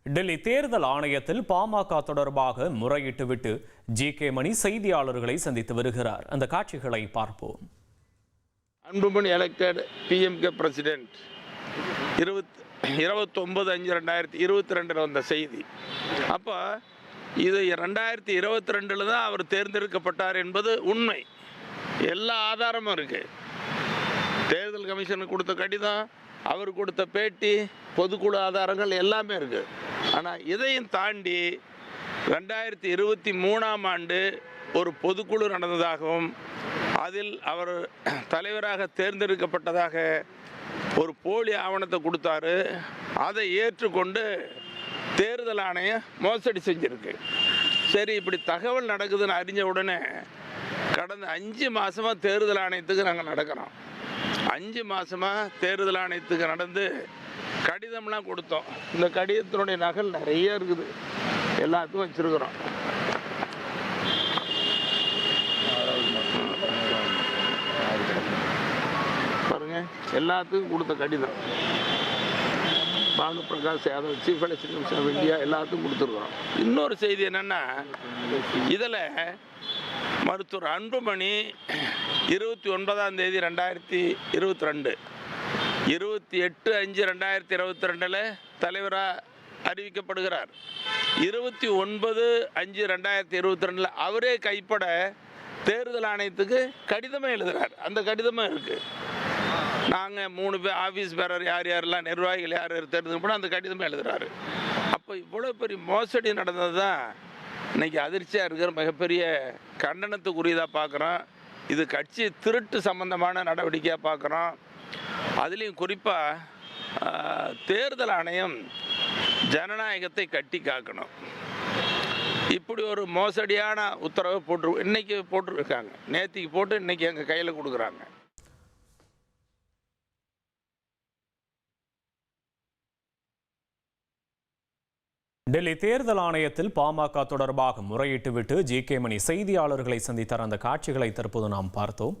டெல்லி தேர்தல் ஆணையத்தில் பாமக தொடர்பாக முறையிட்டுவிட்டு ஜி.கே. மணி செய்தியாளர்களை சந்தித்து வருகிறார். அந்த காட்சிகளை பார்ப்போம். அன்புமணி எலெக்டட் PMK பிரசிடென்ட் 29/5/2022 வந்த செய்தி. அப்போ இது 2022 தான் அவர் தேர்ந்தெடுக்கப்பட்டார் என்பது உண்மை. எல்லா ஆதாரமும் இருக்குது. தேர்தல் கமிஷனுக்கு கொடுத்த கடிதம், அவர் கொடுத்த பேட்டி, பொதுக்குழு ஆதாரங்கள் எல்லாமே இருக்குது. ஆனால் இதையும் தாண்டி 2023ஆம் ஆண்டு ஒரு பொதுக்குழு நடந்ததாகவும் அதில் அவர் தலைவராக தேர்ந்தெடுக்கப்பட்டதாக ஒரு போலி ஆவணத்தை கொடுத்தாரு. அதை ஏற்றுக்கொண்டு தேர்தல் ஆணையம் மோசடி செஞ்சுருக்கு. சரி, இப்படி தகவல் நடக்குதுன்னு அறிஞ்ச உடனே கடந்த 5 மாதமாக தேர்தல் ஆணையத்துக்கு நாங்கள் நடக்கிறோம். 5 மாதமாக தேர்தல் ஆணையத்துக்கு நடந்து கடிதம்லாம் கொடுத்தோம். இந்த கடிதத்தினுடைய நகல் நிறைய இருக்குது, எல்லாத்துக்கும் வச்சுருக்குறோம். பாருங்க, எல்லாத்துக்கும் கொடுத்த கடிதம். Bhanu Prakash Yadav, chief election commission of India, எல்லாத்துக்கும் கொடுத்துருக்குறோம். இன்னொரு செய்தி என்னென்னா, இதில் மருத்துவர் அன்புமணி 29ஆம் தேதி 2022 28/5/2022 தலைவராக அறிவிக்கப்படுகிறார். 29/5/2022 அவரே கைப்பட தேர்தல் ஆணையத்துக்கு கடிதமே எழுதுகிறார். அந்த கடிதமே இருக்குது. நாங்கள் 3 பேர் ஆஃபீஸ் பேரர் யார் யாரெல்லாம் நிர்வாகிகள் யார் யார் தேர்ந்தெடுப்போம் அந்த கடிதமே எழுதுகிறாரு. அப்போ இவ்வளோ பெரிய மோசடி நடந்தது தான் இன்றைக்கி அதிர்ச்சியாக இருக்கிற மிகப்பெரிய கண்டனத்துக்குரியதாக பார்க்குறோம். இது கட்சி திருட்டு சம்பந்தமான நடவடிக்கையாக பார்க்குறோம். அதுலேயும் குறிப்பாக தேர்தல் ஆணையம் ஜனநாயகத்தை கட்டி காக்கணும். இப்படி ஒரு மோசடியான உத்தரவை இன்னைக்கு போட்டிருக்காங்க. நேற்றுக்கு போட்டு இன்னைக்கு எங்கள் கையில் கொடுக்குறாங்க. டெல்லி தேர்தல் ஆணையத்தில் பாமக தொடர்பாக முறையிட்டுவிட்டு ஜி.கே. மணி செய்தியாளர்களை சந்தித்தார். அந்த காட்சிகளை தற்போது நாம் பார்த்தோம்.